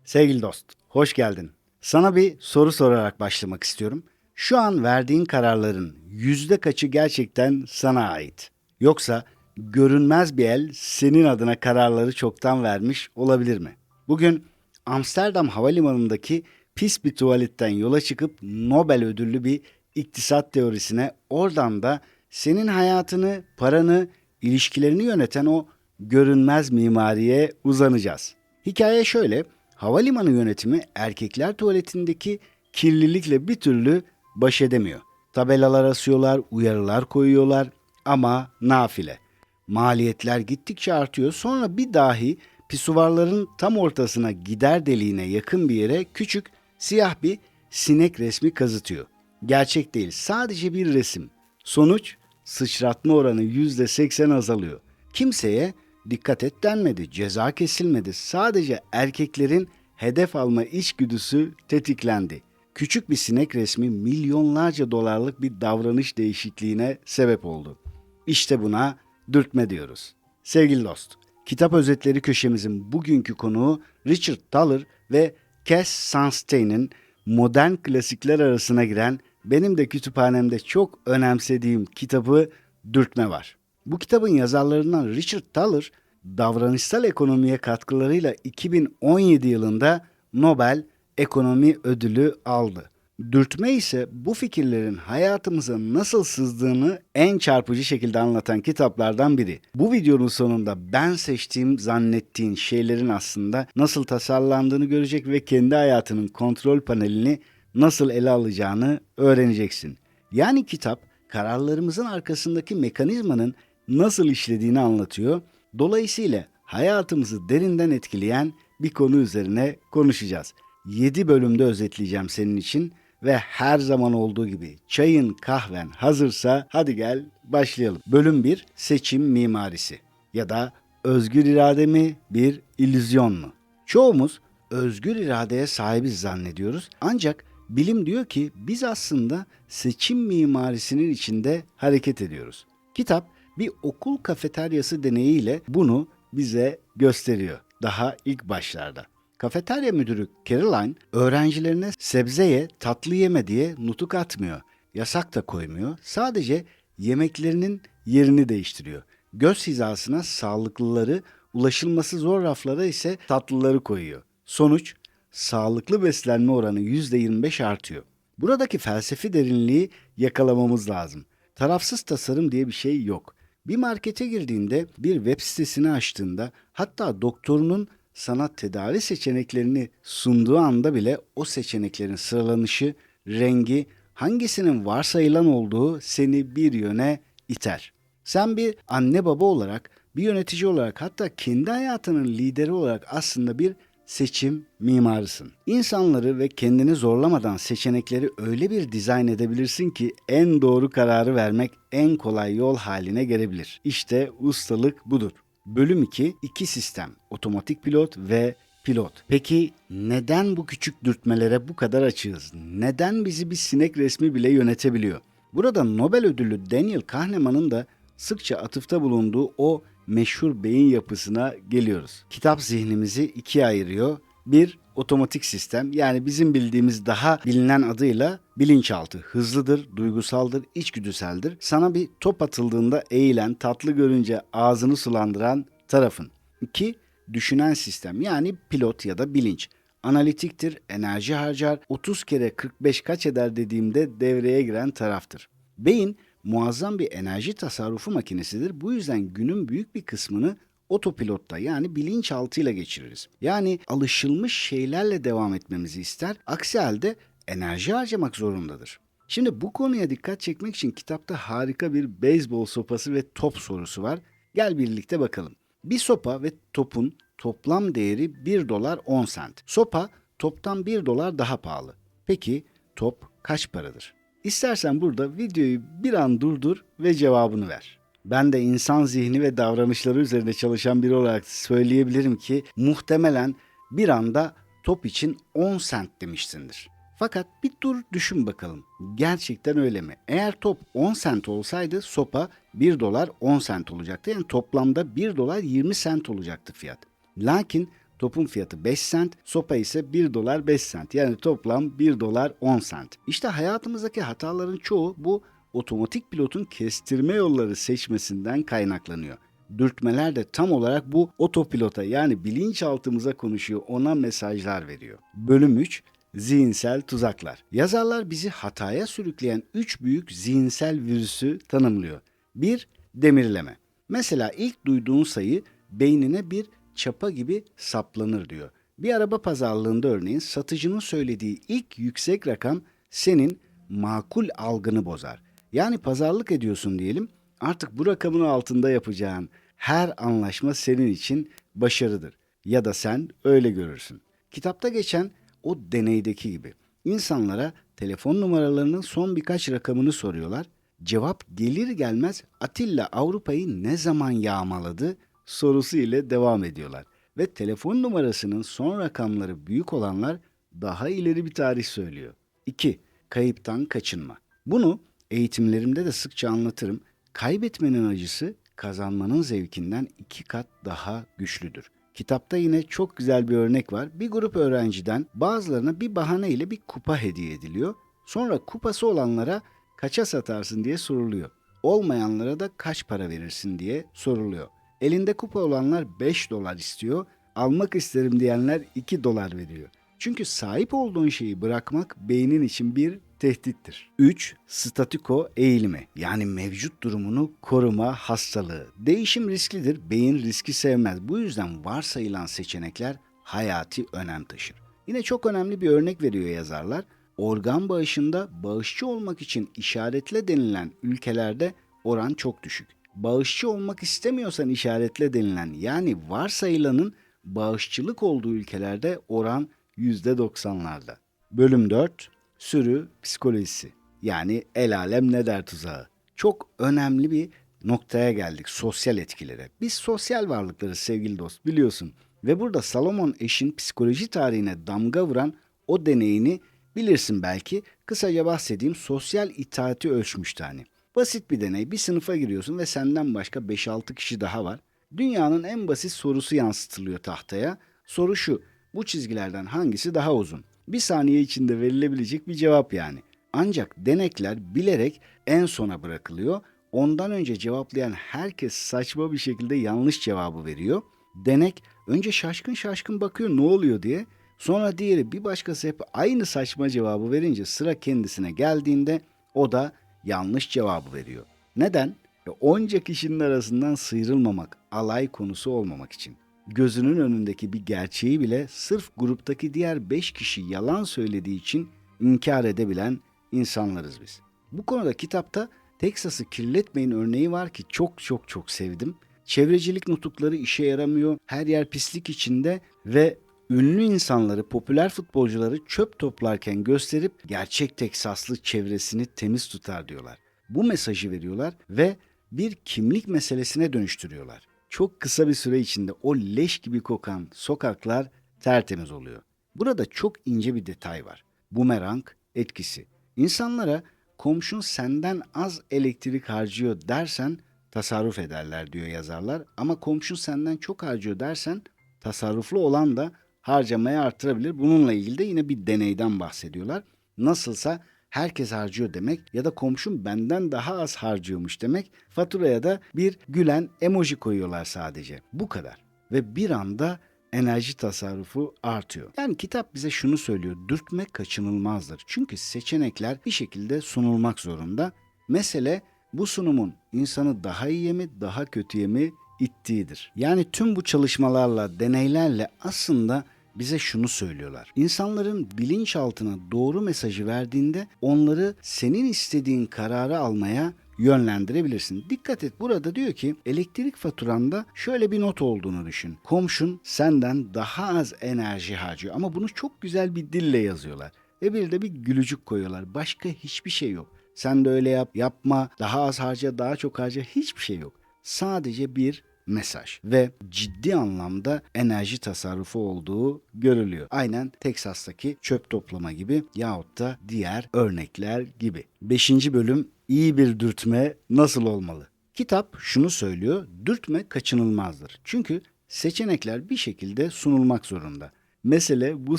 Sevgili dost, hoş geldin. Sana bir soru sorarak başlamak istiyorum. Şu an verdiğin kararların yüzde kaçı gerçekten sana ait? Yoksa görünmez bir el senin adına kararları çoktan vermiş olabilir mi? Bugün Amsterdam Havalimanı'ndaki pis bir tuvaletten yola çıkıp Nobel ödüllü bir iktisat teorisine, oradan da senin hayatını, paranı, ilişkilerini yöneten o görünmez mimariye uzanacağız. Hikaye şöyle: havalimanı yönetimi erkekler tuvaletindeki kirlilikle bir türlü baş edemiyor. Tabelalar asıyorlar, uyarılar koyuyorlar ama nafile. Maliyetler gittikçe artıyor. Sonra bir dahi pisuvarların tam ortasına, gider deliğine yakın bir yere küçük siyah bir sinek resmi kazıtıyor. Gerçek değil, sadece bir resim. Sonuç, sıçratma oranı %80 azalıyor. Kimseye dikkat et denmedi, ceza kesilmedi. Sadece erkeklerin hedef alma içgüdüsü tetiklendi. Küçük bir sinek resmi milyonlarca dolarlık bir davranış değişikliğine sebep oldu. İşte buna dürtme diyoruz. Sevgili dost, kitap özetleri köşemizin bugünkü konuğu Richard Thaler ve Cass Sunstein'in modern klasikler arasına giren, benim de kütüphanemde çok önemsediğim kitabı Dürtme var. Bu kitabın yazarlarından Richard Thaler, davranışsal ekonomiye katkılarıyla 2017 yılında Nobel Ekonomi Ödülü aldı. Dürtme ise bu fikirlerin hayatımıza nasıl sızdığını en çarpıcı şekilde anlatan kitaplardan biri. Bu videonun sonunda ben seçtiğim zannettiğin şeylerin aslında nasıl tasarlandığını görecek ve kendi hayatının kontrol panelini nasıl ele alacağını öğreneceksin. Yani kitap kararlarımızın arkasındaki mekanizmanın nasıl işlediğini anlatıyor. Dolayısıyla hayatımızı derinden etkileyen bir konu üzerine konuşacağız. 7 bölümde özetleyeceğim senin için ve her zaman olduğu gibi çayın kahven hazırsa hadi gel başlayalım. Bölüm 1: Seçim mimarisi ya da özgür irade mi bir illüzyon mu? Çoğumuz özgür iradeye sahibiz zannediyoruz, ancak bilim diyor ki biz aslında seçim mimarisinin içinde hareket ediyoruz. Kitap bir okul kafeteryası deneyiyle bunu bize gösteriyor daha ilk başlarda. Kafeterya müdürü Caroline öğrencilerine sebze ye, tatlı yeme diye nutuk atmıyor. Yasak da koymuyor. Sadece yemeklerinin yerini değiştiriyor. Göz hizasına sağlıklıları, ulaşılması zor raflara ise tatlıları koyuyor. Sonuç, sağlıklı beslenme oranı %25 artıyor. Buradaki felsefi derinliği yakalamamız lazım. Tarafsız tasarım diye bir şey yok. Bir markete girdiğinde, bir web sitesini açtığında, hatta doktorunun sana tedavi seçeneklerini sunduğu anda bile o seçeneklerin sıralanışı, rengi, hangisinin varsayılan olduğu seni bir yöne iter. Sen bir anne baba olarak, bir yönetici olarak, hatta kendi hayatının lideri olarak aslında bir seçim mimarısın. İnsanları ve kendini zorlamadan seçenekleri öyle bir dizayn edebilirsin ki en doğru kararı vermek en kolay yol haline gelebilir. İşte ustalık budur. Bölüm 2: İki sistem: otomatik pilot ve pilot. Peki neden bu küçük dürtmelere bu kadar açığız? Neden bizi bir sinek resmi bile yönetebiliyor? Burada Nobel ödüllü Daniel Kahneman'ın da sıkça atıfta bulunduğu o meşhur beyin yapısına geliyoruz. Kitap zihnimizi ikiye ayırıyor. Bir, otomatik sistem, yani bizim bildiğimiz daha bilinen adıyla bilinçaltı. Hızlıdır, duygusaldır, içgüdüseldir. Sana bir top atıldığında eğilen, tatlı görünce ağzını sulandıran tarafın. İki, düşünen sistem, yani pilot ya da bilinç. Analitiktir, enerji harcar, 30 kere 45 kaç eder dediğimde devreye giren taraftır. Beyin muazzam bir enerji tasarrufu makinesidir. Bu yüzden günün büyük bir kısmını otopilotta, yani bilinçaltıyla geçiririz. Yani alışılmış şeylerle devam etmemizi ister. Aksi halde enerji harcamak zorundadır. Şimdi bu konuya dikkat çekmek için kitapta harika bir beyzbol sopası ve top sorusu var. Gel birlikte bakalım. Bir sopa ve topun toplam değeri 1 dolar 10 sent. Sopa toptan 1 dolar daha pahalı. Peki top kaç paradır? İstersen burada videoyu bir an durdur ve cevabını ver. Ben de insan zihni ve davranışları üzerinde çalışan biri olarak söyleyebilirim ki muhtemelen bir anda top için 10 sent demişsindir. Fakat bir dur düşün bakalım. Gerçekten öyle mi? Eğer top 10 sent olsaydı sopa 1 dolar 10 sent olacaktı. Yani toplamda 1 dolar 20 sent olacaktı fiyat. Lakin Topun fiyatı 5 sent, sopa ise 1 dolar 5 sent. Yani toplam 1 dolar 10 sent. İşte hayatımızdaki hataların çoğu bu otomatik pilotun kestirme yolları seçmesinden kaynaklanıyor. Dürtmeler de tam olarak bu otopilota yani bilinçaltımıza konuşuyor, ona mesajlar veriyor. Bölüm 3. Zihinsel tuzaklar. Yazarlar bizi hataya sürükleyen 3 büyük zihinsel virüsü tanımlıyor. 1. Demirleme. Mesela ilk duyduğun sayı beynine bir çapa gibi saplanır diyor. Bir araba pazarlığında örneğin satıcının söylediği ilk yüksek rakam senin makul algını bozar. Yani pazarlık ediyorsun diyelim, artık bu rakamın altında yapacağın her anlaşma senin için başarıdır. Ya da sen öyle görürsün. Kitapta geçen o deneydeki gibi. İnsanlara telefon numaralarının son birkaç rakamını soruyorlar. Cevap gelir gelmez Atilla Avrupa'yı ne zaman yağmaladı sorusu ile devam ediyorlar. Ve telefon numarasının son rakamları büyük olanlar daha ileri bir tarih söylüyor. 2. Kayıptan kaçınma. Bunu eğitimlerimde de sıkça anlatırım. Kaybetmenin acısı kazanmanın zevkinden 2 kat daha güçlüdür. Kitapta yine çok güzel bir örnek var. Bir grup öğrenciden bazılarına bir bahaneyle bir kupa hediye ediliyor. Sonra kupası olanlara kaça satarsın diye soruluyor. Olmayanlara da kaç para verirsin diye soruluyor. Elinde kupa olanlar 5 dolar istiyor, almak isterim diyenler 2 dolar veriyor. Çünkü sahip olduğun şeyi bırakmak beynin için bir tehdittir. 3. Statiko eğilimi yani mevcut durumunu koruma hastalığı. Değişim risklidir, beyin riski sevmez. Bu yüzden varsayılan seçenekler hayati önem taşır. Yine çok önemli bir örnek veriyor yazarlar. Organ bağışında bağışçı olmak için işaretle denilen ülkelerde oran çok düşük. Bağışçı olmak istemiyorsan işaretle denilen yani varsayılanın bağışçılık olduğu ülkelerde oran %90'larda. Bölüm 4. Sürü psikolojisi yani el alem ne der tuzağı. Çok önemli bir noktaya geldik, sosyal etkilere. Biz sosyal varlıklarız sevgili dost, biliyorsun. Ve burada Salomon Eş'in psikoloji tarihine damga vuran o deneyini bilirsin belki. Kısaca bahsedeyim, sosyal itaati ölçmüştü hani. Basit bir deney. Bir sınıfa giriyorsun ve senden başka 5-6 kişi daha var. Dünyanın en basit sorusu yansıtılıyor tahtaya. Soru şu: bu çizgilerden hangisi daha uzun? Bir saniye içinde verilebilecek bir cevap yani. Ancak denekler bilerek en sona bırakılıyor. Ondan önce cevaplayan herkes saçma bir şekilde yanlış cevabı veriyor. Denek önce şaşkın şaşkın bakıyor ne oluyor diye. Sonra diğeri, bir başkası hep aynı saçma cevabı verince sıra kendisine geldiğinde o da yanlış cevabı veriyor. Neden? Onca kişinin arasından sıyrılmamak, alay konusu olmamak için. Gözünün önündeki bir gerçeği bile sırf gruptaki diğer 5 kişi yalan söylediği için inkar edebilen insanlarız biz. Bu konuda kitapta Teksas'ı kirletmeyin örneği var ki çok sevdim. Çevrecilik nutukları işe yaramıyor, her yer pislik içinde ve ünlü insanları, popüler futbolcuları çöp toplarken gösterip gerçek Teksaslı çevresini temiz tutar diyorlar. Bu mesajı veriyorlar ve bir kimlik meselesine dönüştürüyorlar. Çok kısa bir süre içinde o leş gibi kokan sokaklar tertemiz oluyor. Burada çok ince bir detay var. Bumerang etkisi. İnsanlara komşun senden az elektrik harcıyor dersen tasarruf ederler diyor yazarlar. Ama komşun senden çok harcıyor dersen tasarruflu olan da harcamayı artırabilir. Bununla ilgili de yine bir deneyden bahsediyorlar. Nasılsa herkes harcıyor demek ya da komşum benden daha az harcıyormuş demek. Faturaya da bir gülen emoji koyuyorlar sadece. Bu kadar. Ve bir anda enerji tasarrufu artıyor. Yani kitap bize şunu söylüyor: dürtme kaçınılmazdır. Çünkü seçenekler bir şekilde sunulmak zorunda. Mesele bu sunumun insanı daha iyiye mi, daha kötüye mi ittiğidir. Yani tüm bu çalışmalarla, deneylerle aslında bize şunu söylüyorlar: İnsanların bilinçaltına doğru mesajı verdiğinde onları senin istediğin kararı almaya yönlendirebilirsin. Dikkat et, burada diyor ki elektrik faturanda şöyle bir not olduğunu düşün. Komşun senden daha az enerji harcıyor ama bunu çok güzel bir dille yazıyorlar. Ve bir de bir gülücük koyuyorlar. Başka hiçbir şey yok. Sen de öyle yap, yapma, daha az harca, daha çok harca, hiçbir şey yok. Sadece bir mesaj ve ciddi anlamda enerji tasarrufu olduğu görülüyor. Aynen Teksas'taki çöp toplama gibi yahut da diğer örnekler gibi. 5. bölüm: iyi bir dürtme nasıl olmalı? Kitap şunu söylüyor: dürtme kaçınılmazdır. Çünkü seçenekler bir şekilde sunulmak zorunda. Mesele bu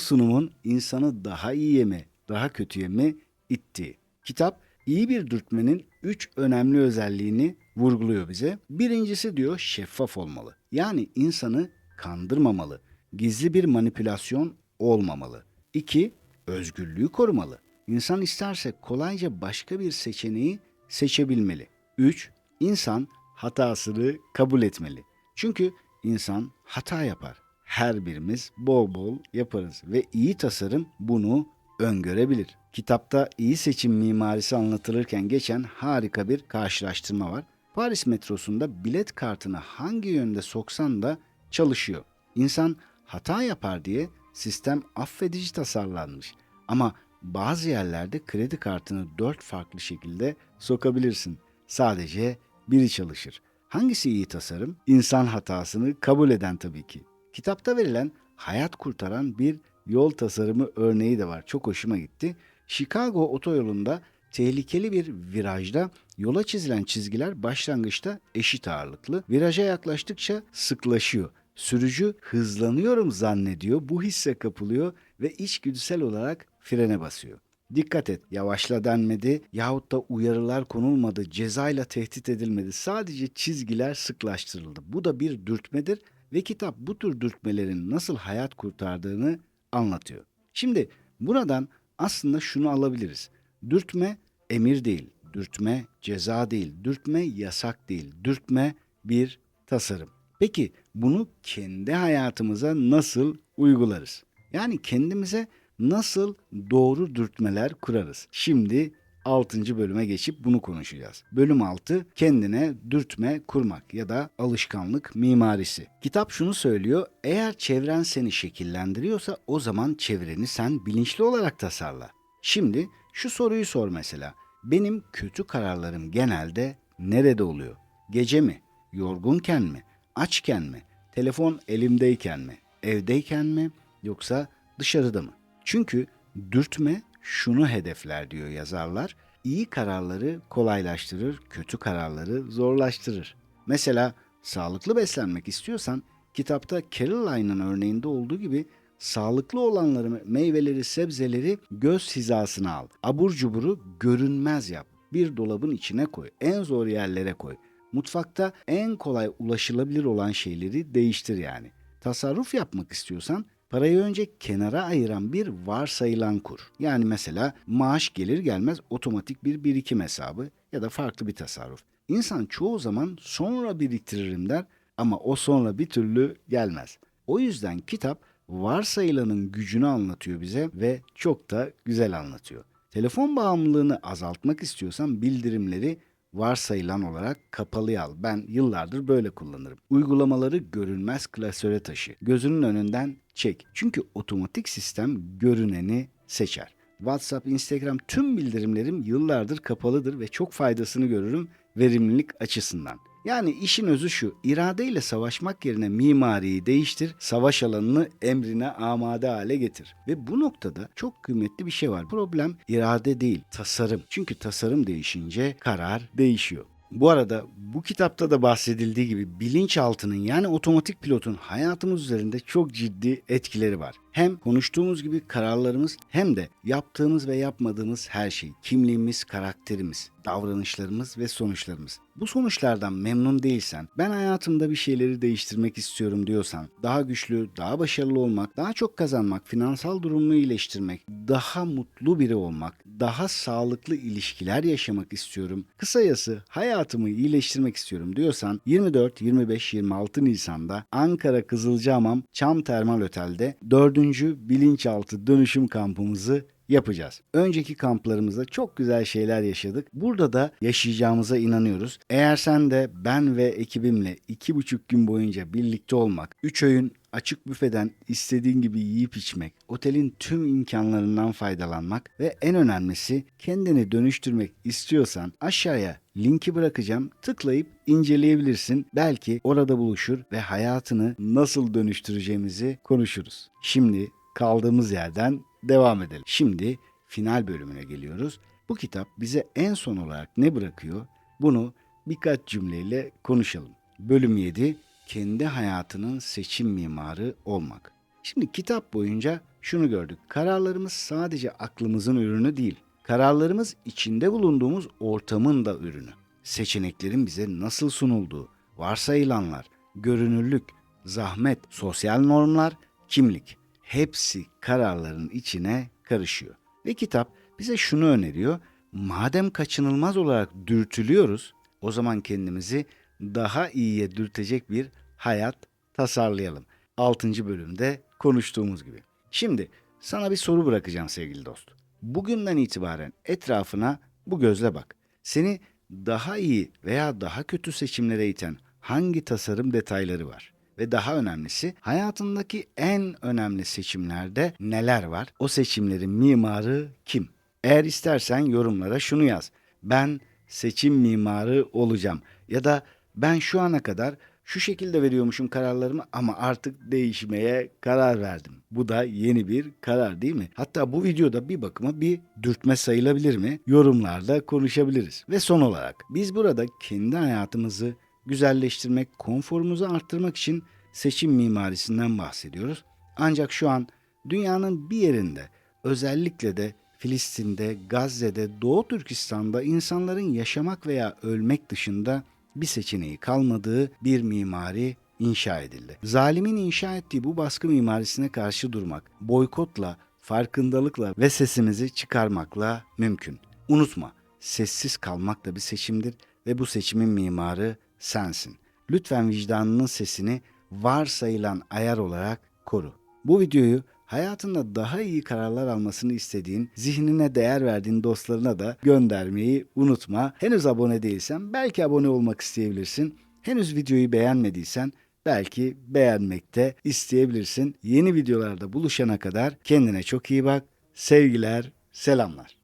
sunumun insanı daha iyiye mi, daha kötüye mi ittiği. Kitap iyi bir dürtmenin 3 önemli özelliğini vurguluyor bize. Birincisi diyor şeffaf olmalı. Yani insanı kandırmamalı. Gizli bir manipülasyon olmamalı. 2. Özgürlüğü korumalı. İnsan isterse kolayca başka bir seçeneği seçebilmeli. 3. İnsan hatasını kabul etmeli. Çünkü insan hata yapar. Her birimiz bol bol yaparız ve iyi tasarım bunu öngörebilir. Kitapta iyi seçim mimarisi anlatılırken geçen harika bir karşılaştırma var. Paris metrosunda bilet kartını hangi yönde soksan da çalışıyor. İnsan hata yapar diye sistem affedici tasarlanmış. Ama bazı yerlerde kredi kartını 4 farklı şekilde sokabilirsin. Sadece biri çalışır. Hangisi iyi tasarım? İnsan hatasını kabul eden tabii ki. Kitapta verilen hayat kurtaran bir yol tasarımı örneği de var. Çok hoşuma gitti. Chicago otoyolunda tehlikeli bir virajda yola çizilen çizgiler başlangıçta eşit ağırlıklı. Viraja yaklaştıkça sıklaşıyor. Sürücü hızlanıyorum zannediyor, bu hisse kapılıyor ve içgüdüsel olarak frene basıyor. Dikkat et, yavaşla denmedi yahut da uyarılar konulmadı, cezayla tehdit edilmedi. Sadece çizgiler sıklaştırıldı. Bu da bir dürtmedir ve kitap bu tür dürtmelerin nasıl hayat kurtardığını anlatıyor. Şimdi buradan aslında şunu alabiliriz. Dürtme emir değil, dürtme ceza değil, dürtme yasak değil, dürtme bir tasarım. Peki bunu kendi hayatımıza nasıl uygularız? Yani kendimize nasıl doğru dürtmeler kurarız? Şimdi 6. bölüme geçip bunu konuşacağız. Bölüm 6 kendine dürtme kurmak ya da alışkanlık mimarisi. Kitap şunu söylüyor, eğer çevren seni şekillendiriyorsa o zaman çevreni sen bilinçli olarak tasarla. Şimdi şu soruyu sor mesela. Benim kötü kararlarım genelde nerede oluyor? Gece mi? Yorgunken mi? Açken mi? Telefon elimdeyken mi? Evdeyken mi? Yoksa dışarıda mı? Çünkü dürtme şunu hedefler diyor yazarlar. İyi kararları kolaylaştırır, kötü kararları zorlaştırır. Mesela sağlıklı beslenmek istiyorsan kitapta Caroline'ın örneğinde olduğu gibi sağlıklı olanları, meyveleri, sebzeleri göz hizasına al. Abur cuburu görünmez yap. Bir dolabın içine koy. En zor yerlere koy. Mutfakta en kolay ulaşılabilir olan şeyleri değiştir yani. Tasarruf yapmak istiyorsan parayı önce kenara ayıran bir varsayılan kur. Yani mesela maaş gelir gelmez otomatik bir birikim hesabı ya da farklı bir tasarruf. İnsan çoğu zaman sonra biriktiririm der ama o sonra bir türlü gelmez. O yüzden kitap varsayılanın gücünü anlatıyor bize ve çok da güzel anlatıyor. Telefon bağımlılığını azaltmak istiyorsan bildirimleri varsayılan olarak kapalıya al. Ben yıllardır böyle kullanırım. Uygulamaları görünmez klasöre taşı. Gözünün önünden çek. Çünkü otomatik sistem görüneni seçer. WhatsApp, Instagram tüm bildirimlerim yıllardır kapalıdır ve çok faydasını görürüm verimlilik açısından. Yani işin özü şu, iradeyle savaşmak yerine mimariyi değiştir, savaş alanını emrine amade hale getir. Ve bu noktada çok kıymetli bir şey var. Problem irade değil, tasarım. Çünkü tasarım değişince karar değişiyor. Bu arada bu kitapta da bahsedildiği gibi bilinçaltının yani otomatik pilotun hayatımız üzerinde çok ciddi etkileri var. Hem konuştuğumuz gibi kararlarımız hem de yaptığımız ve yapmadığımız her şey, kimliğimiz, karakterimiz, davranışlarımız ve sonuçlarımız. Bu sonuçlardan memnun değilsen, ben hayatımda bir şeyleri değiştirmek istiyorum diyorsan, daha güçlü, daha başarılı olmak, daha çok kazanmak, finansal durumunu iyileştirmek, daha mutlu biri olmak, daha sağlıklı ilişkiler yaşamak istiyorum. Kısacası hayatımı iyileştirmek istiyorum diyorsan 24, 25, 26 Nisan'da Ankara Kızılcahamam Çam Termal Otel'de 4. Bilinçaltı Dönüşüm Kampımızı yapacağız. Önceki kamplarımızda çok güzel şeyler yaşadık. Burada da yaşayacağımıza inanıyoruz. Eğer sen de ben ve ekibimle 2,5 gün boyunca birlikte olmak, 3 öğün açık büfeden istediğin gibi yiyip içmek, otelin tüm imkanlarından faydalanmak ve en önemlisi kendini dönüştürmek istiyorsan aşağıya linki bırakacağım. Tıklayıp inceleyebilirsin. Belki orada buluşur ve hayatını nasıl dönüştüreceğimizi konuşuruz. Şimdi kaldığımız yerden devam edelim. Şimdi final bölümüne geliyoruz. Bu kitap bize en son olarak ne bırakıyor? Bunu birkaç cümleyle konuşalım. Bölüm 7. kendi hayatının seçim mimarı olmak. Şimdi kitap boyunca şunu gördük. Kararlarımız sadece aklımızın ürünü değil. Kararlarımız içinde bulunduğumuz ortamın da ürünü. Seçeneklerin bize nasıl sunulduğu, varsayılanlar, görünürlük, zahmet, sosyal normlar, kimlik hepsi kararların içine karışıyor. Ve kitap bize şunu öneriyor. Madem kaçınılmaz olarak dürtülüyoruz, o zaman kendimizi daha iyiye dürtecek bir hayat tasarlayalım. 6. bölümde konuştuğumuz gibi. Şimdi sana bir soru bırakacağım sevgili dost. Bugünden itibaren etrafına bu gözle bak. Seni daha iyi veya daha kötü seçimlere iten hangi tasarım detayları var? Ve daha önemlisi hayatındaki en önemli seçimlerde neler var? O seçimlerin mimarı kim? Eğer istersen yorumlara şunu yaz. Ben seçim mimarı olacağım. Ya da ben şu ana kadar şu şekilde veriyormuşum kararlarımı ama artık değişmeye karar verdim. Bu da yeni bir karar değil mi? Hatta bu videoda bir bakıma bir dürtme sayılabilir mi? Yorumlarda konuşabiliriz. Ve son olarak biz burada kendi hayatımızı güzelleştirmek, konforumuzu arttırmak için seçim mimarisinden bahsediyoruz. Ancak şu an dünyanın bir yerinde, özellikle de Filistin'de, Gazze'de, Doğu Türkistan'da insanların yaşamak veya ölmek dışında bir seçeneği kalmadığı bir mimari inşa edildi. Zalimin inşa ettiği bu baskı mimarisine karşı durmak, boykotla, farkındalıkla ve sesimizi çıkarmakla mümkün. Unutma, sessiz kalmak da bir seçimdir ve bu seçimin mimarı sensin. Lütfen vicdanının sesini varsayılan ayar olarak koru. Bu videoyu hayatında daha iyi kararlar almasını istediğin, zihnine değer verdiğin dostlarına da göndermeyi unutma. Henüz abone değilsen belki abone olmak isteyebilirsin. Henüz videoyu beğenmediysen belki beğenmek de isteyebilirsin. Yeni videolarda buluşana kadar kendine çok iyi bak. Sevgiler, selamlar.